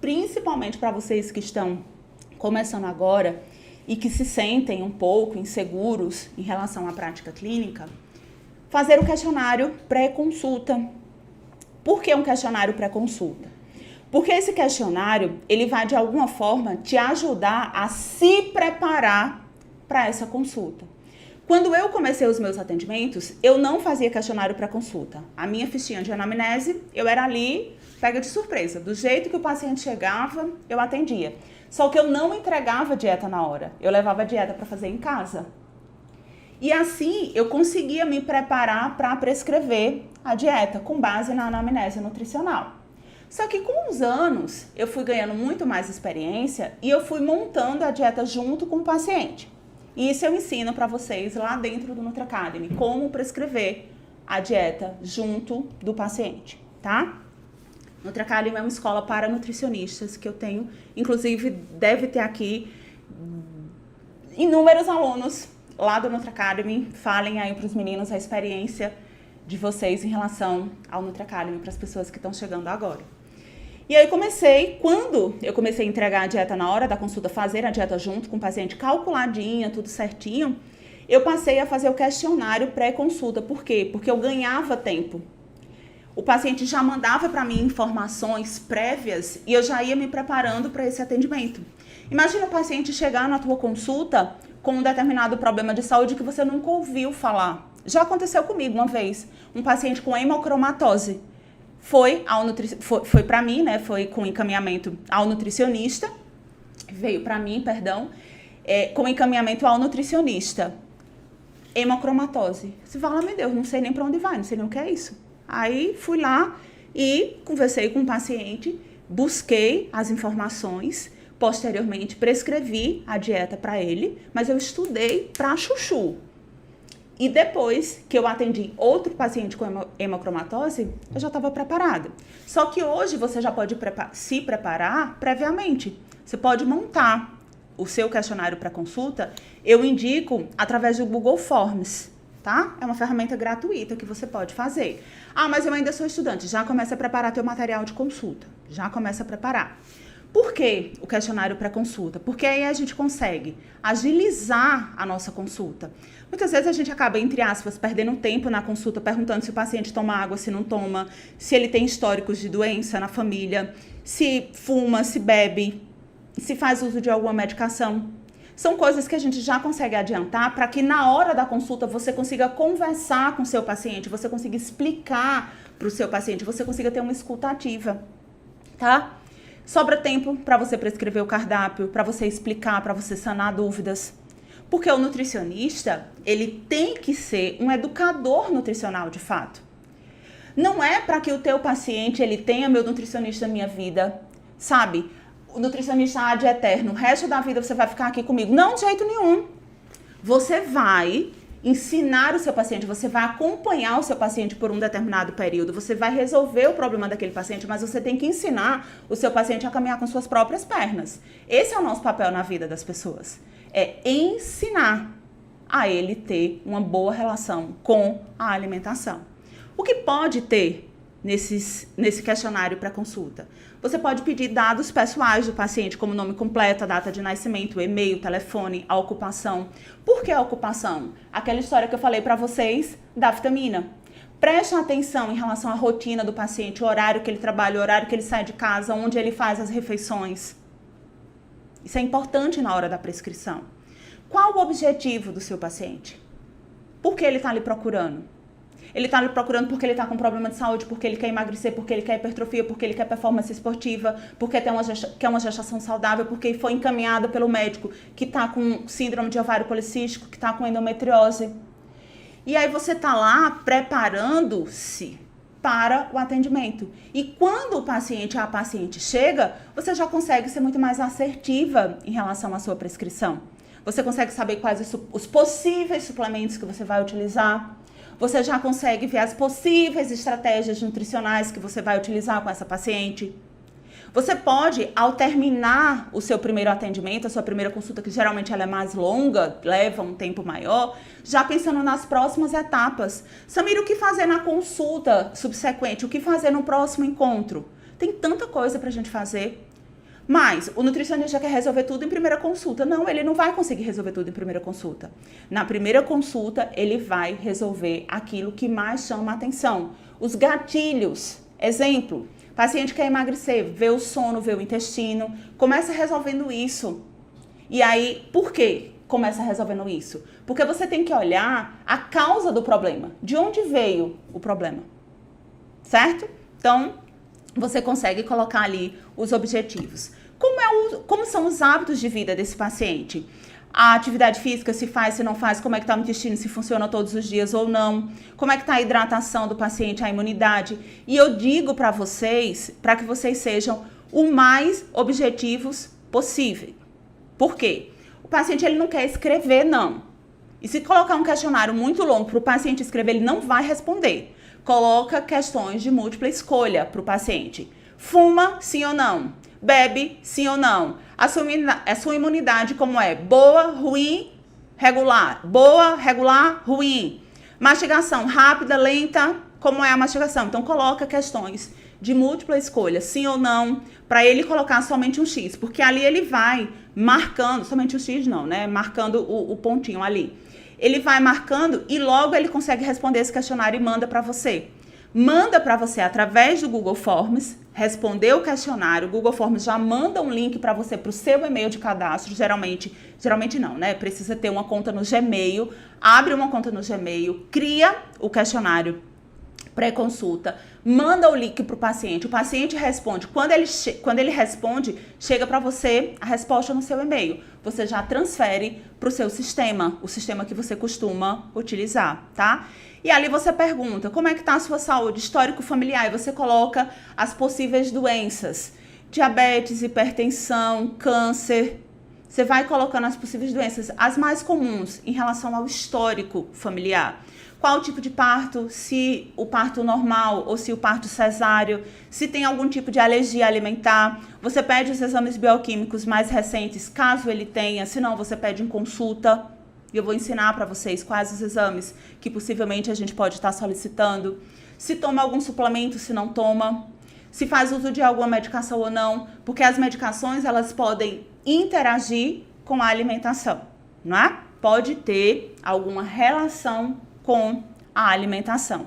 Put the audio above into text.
principalmente para vocês que estão começando agora e que se sentem um pouco inseguros em relação à prática clínica, fazer o questionário pré-consulta. Por que um questionário pré-consulta? Porque esse questionário, ele vai de alguma forma te ajudar a se preparar para essa consulta. Quando eu comecei os meus atendimentos, eu não fazia questionário pré-consulta. A minha fichinha de anamnese, eu era ali, pega de surpresa. Do jeito que o paciente chegava, eu atendia. Só que eu não entregava dieta na hora. Eu levava a dieta para fazer em casa. E assim, eu conseguia me preparar para prescrever a dieta com base na anamnese nutricional. Só que com os anos, eu fui ganhando muito mais experiência e eu fui montando a dieta junto com o paciente. E isso eu ensino para vocês lá dentro do NutriAcademy, como prescrever a dieta junto do paciente, tá? NutriAcademy é uma escola para nutricionistas que eu tenho, inclusive deve ter aqui inúmeros alunos lá do NutriAcademy. Falem aí para os meninos a experiência de vocês em relação ao NutriAcademy, para as pessoas que estão chegando agora. E aí quando eu comecei a entregar a dieta na hora da consulta, fazer a dieta junto com o paciente, calculadinha, tudo certinho, eu passei a fazer o questionário pré-consulta. Por quê? Porque eu ganhava tempo. O paciente já mandava para mim informações prévias e eu já ia me preparando para esse atendimento. Imagina o paciente chegar na tua consulta com um determinado problema de saúde que você nunca ouviu falar. Já aconteceu comigo uma vez, um paciente com hemocromatose. Foi para mim, né? Foi com encaminhamento ao nutricionista. Veio para mim, perdão, com encaminhamento ao nutricionista. Hemocromatose. Você fala, meu Deus, não sei nem para onde vai, não sei nem o que é isso. Aí fui lá e conversei com o paciente, busquei as informações, posteriormente prescrevi a dieta para ele, mas eu estudei para chuchu. E depois que eu atendi outro paciente com hemocromatose, eu já estava preparada. Só que hoje você já pode se preparar previamente. Você pode montar o seu questionário para consulta. Eu indico através do Google Forms, tá? É uma ferramenta gratuita que você pode fazer. Ah, mas eu ainda sou estudante. Já começa a preparar teu material de consulta. Já começa a preparar. Por que o questionário pré-consulta? Porque aí a gente consegue agilizar a nossa consulta. Muitas vezes a gente acaba, entre aspas, perdendo tempo na consulta, perguntando se o paciente toma água, se não toma, se ele tem históricos de doença na família, se fuma, se bebe, se faz uso de alguma medicação. São coisas que a gente já consegue adiantar para que na hora da consulta você consiga conversar com o seu paciente, você consiga explicar para o seu paciente, você consiga ter uma escuta ativa, tá? Sobra tempo para você prescrever o cardápio, para você explicar, para você sanar dúvidas. Porque o nutricionista, ele tem que ser um educador nutricional de fato. Não é para que o teu paciente, ele tenha meu nutricionista na minha vida, sabe? O nutricionista ad eterno, o resto da vida você vai ficar aqui comigo. Não, de jeito nenhum. Você vai ensinar o seu paciente, você vai acompanhar o seu paciente por um determinado período, você vai resolver o problema daquele paciente, mas você tem que ensinar o seu paciente a caminhar com suas próprias pernas. Esse é o nosso papel na vida das pessoas. É ensinar a ele ter uma boa relação com a alimentação. O que pode ter nesse questionário para consulta? Você pode pedir dados pessoais do paciente, como nome completo, a data de nascimento, e-mail, telefone, a ocupação. Por que a ocupação? Aquela história que eu falei para vocês da vitamina. Preste atenção em relação à rotina do paciente, o horário que ele trabalha, o horário que ele sai de casa, onde ele faz as refeições. Isso é importante na hora da prescrição. Qual o objetivo do seu paciente? Por que ele está ali procurando? Ele está ali procurando porque ele está com problema de saúde, porque ele quer emagrecer, porque ele quer hipertrofia, porque ele quer performance esportiva, porque quer uma gestação saudável, porque foi encaminhado pelo médico que está com síndrome de ovário policístico, que está com endometriose. E aí você está lá preparando-se para o atendimento. E quando a paciente chega, você já consegue ser muito mais assertiva em relação à sua prescrição. Você consegue saber quais os possíveis suplementos que você vai utilizar. Você já consegue ver as possíveis estratégias nutricionais que você vai utilizar com essa paciente. Você pode, ao terminar o seu primeiro atendimento, a sua primeira consulta, que geralmente ela é mais longa, leva um tempo maior, já pensando nas próximas etapas. Samir, o que fazer na consulta subsequente? O que fazer no próximo encontro? Tem tanta coisa pra gente fazer. Mas o nutricionista quer resolver tudo em primeira consulta. Não, ele não vai conseguir resolver tudo em primeira consulta. Na primeira consulta, ele vai resolver aquilo que mais chama a atenção. Os gatilhos. Exemplo, paciente quer emagrecer, vê o sono, vê o intestino, começa resolvendo isso. E aí, por quê? Começa resolvendo isso. Porque você tem que olhar a causa do problema. De onde veio o problema? Certo? Então, você consegue colocar ali os objetivos. Como são os hábitos de vida desse paciente? A atividade física, se faz, se não faz, como é que está o intestino, se funciona todos os dias ou não, como é que está a hidratação do paciente, a imunidade. E eu digo para vocês, para que vocês sejam o mais objetivos possível. Por quê? O paciente ele não quer escrever, não. E se colocar um questionário muito longo para o paciente escrever, ele não vai responder. Coloca questões de múltipla escolha para o paciente. Fuma, sim ou não? Bebe, sim ou não? A sua imunidade como é? Boa, ruim, regular. Boa, regular, ruim. Mastigação, rápida, lenta, como é a mastigação? Então, coloca questões de múltipla escolha, sim ou não, para ele colocar somente um X. Porque ali ele vai marcando, somente um X não, né? Marcando o pontinho ali. Ele vai marcando e logo ele consegue responder esse questionário e manda para você. Manda para você através do Google Forms, responder o questionário, o Google Forms já manda um link para você para o seu e-mail de cadastro, geralmente não, né? Precisa ter uma conta no Gmail, abre uma conta no Gmail, cria o questionário pré-consulta, manda o link para o paciente responde. Quando ele responde, chega para você a resposta no seu e-mail. Você já transfere para o seu sistema, o sistema que você costuma utilizar, tá? E ali você pergunta, como é que está a sua saúde, histórico familiar, e você coloca as possíveis doenças, diabetes, hipertensão, câncer. Você vai colocando as possíveis doenças, as mais comuns em relação ao histórico familiar. Qual o tipo de parto, se o parto normal ou se o parto cesáreo, se tem algum tipo de alergia alimentar. Você pede os exames bioquímicos mais recentes, caso ele tenha, se não, você pede em consulta. E eu vou ensinar para vocês quais os exames que possivelmente a gente pode estar solicitando. Se toma algum suplemento, se não toma. Se faz uso de alguma medicação ou não. Porque as medicações, elas podem interagir com a alimentação, não é? Pode ter alguma relação com a alimentação.